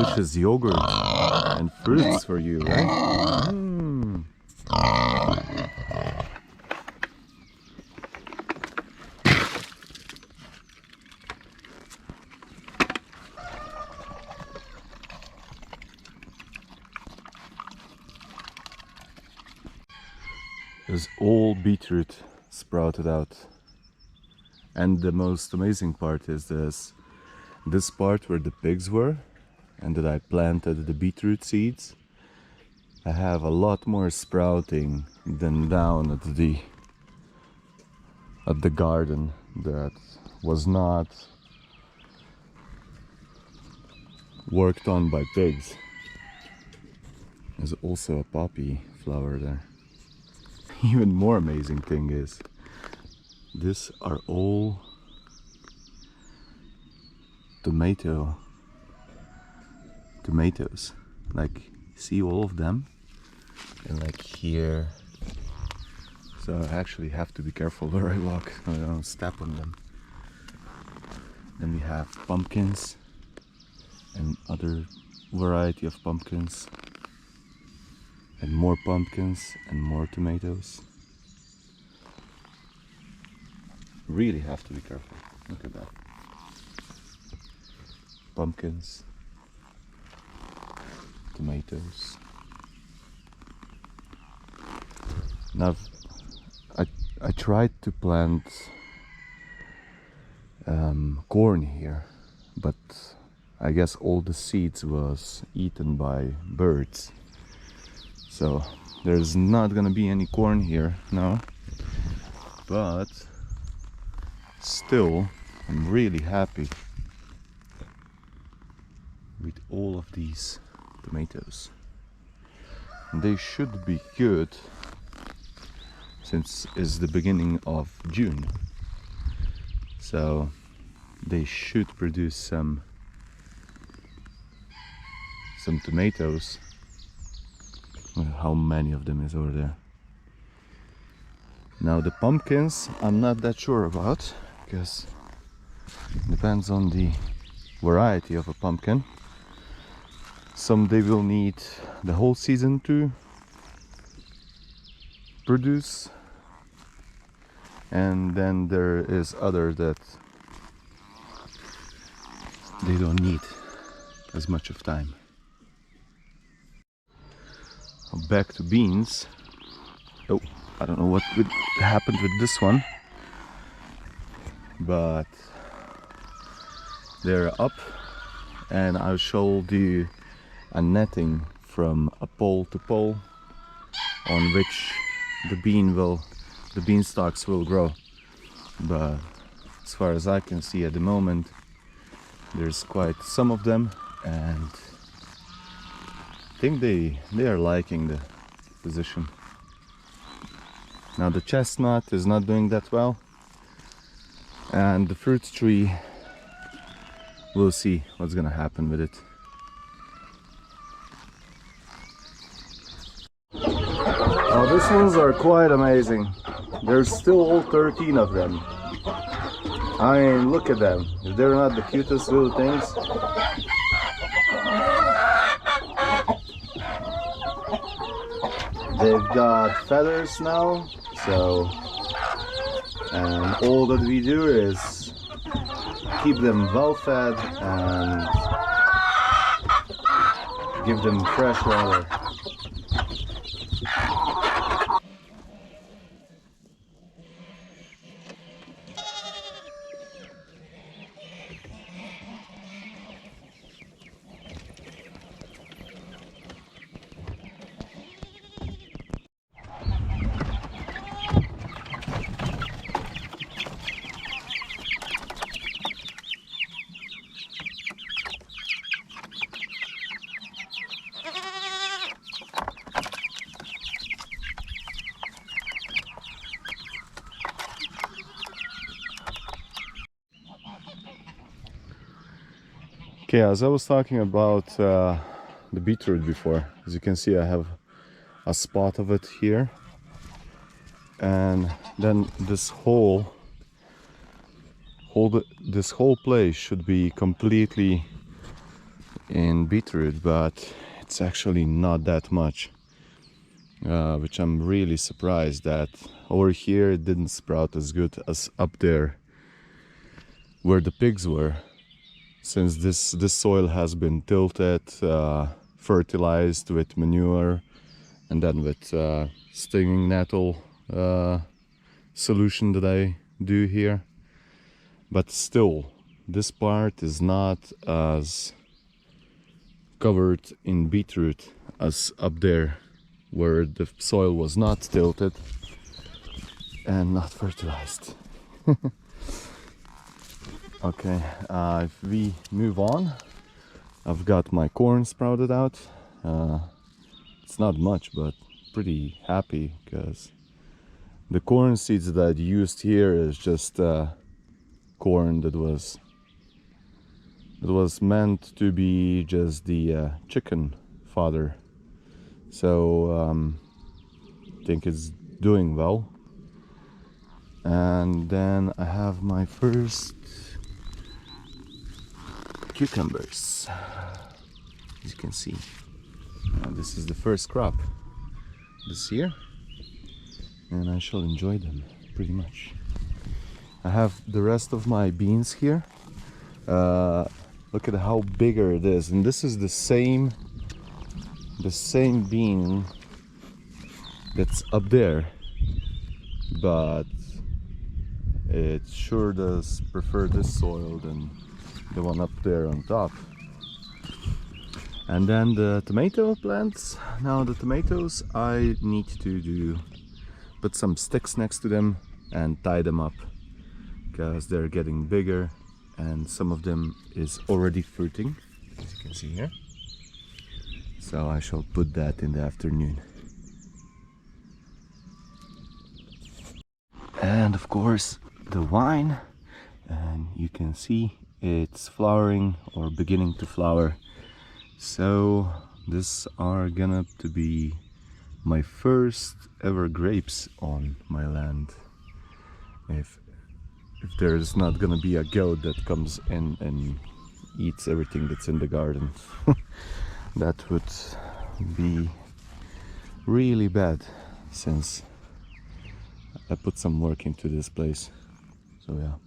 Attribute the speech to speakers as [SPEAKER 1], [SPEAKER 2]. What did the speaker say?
[SPEAKER 1] delicious yogurt and fruits for you, right? Mm. There's all beetroot sprouted out, and the most amazing part is this part where the pigs were and that I planted the beetroot seeds. I have a lot more sprouting than down at the garden that was not worked on by pigs. There's also a poppy flower there. Even more amazing thing is, these are all tomatoes. Like, see all of them, and like here. So I actually have to be careful where I walk so I don't step on them. Then we have pumpkins and other variety of pumpkins, and more pumpkins and more tomatoes. Really have to be careful. Look at that. Pumpkins, tomatoes. Now I tried to plant corn here, but I guess all the seeds was eaten by birds. So there's not gonna be any corn here now, but still I'm really happy with all of these tomatoes. They should be good since it's the beginning of June, so they should produce some tomatoes. How many of them is over there? Now the pumpkins I'm not that sure about, because it depends on the variety of a pumpkin. Some they will need the whole season to produce, and then there is other that they don't need as much of time. Back to beans. Oh, I don't know what happened with this one, but they're up, and I'll show you a netting from a pole to pole on which the beanstalks will grow. But as far as I can see at the moment, there's quite some of them, and I think they are liking the position. Now the chestnut is not doing that well, and the fruit tree, we'll see what's gonna happen with it. Oh, these ones are quite amazing. There's still all 13 of them. I mean, look at them. If they're not the cutest little things. They've got feathers now, so, and all that we do is keep them well fed and give them fresh water. Okay, as I was talking about the beetroot before, as you can see, I have a spot of it here, and then this whole place should be completely in beetroot, but it's actually not that much, which I'm really surprised that over here it didn't sprout as good as up there where the pigs were, since this soil has been tilted, fertilized with manure and then with stinging nettle solution that I do here. But still, this part is not as covered in beetroot as up there where the soil was not tilted and not fertilized. Okay, if we move on, I've got my corn sprouted out. It's not much, but pretty happy because the corn seeds that I used here is just corn that was meant to be just the chicken fodder. So I think it's doing well. And then I have my first cucumbers, as you can see. This is the first crop this year, and I shall enjoy them pretty much. I have the rest of my beans here. Look at how bigger it is, and this is the same bean that's up there, but it sure does prefer this soil than the one up there on top. And then the tomato plants. Now the tomatoes, I need to put some sticks next to them and tie them up because they're getting bigger, and some of them is already fruiting, as you can see here. So I shall put that in the afternoon. And of course the vine, and you can see it's flowering or beginning to flower. So these are gonna to be my first ever grapes on my land, if there's not gonna be a goat that comes in and eats everything that's in the garden. That would be really bad, since I put some work into this place. So yeah.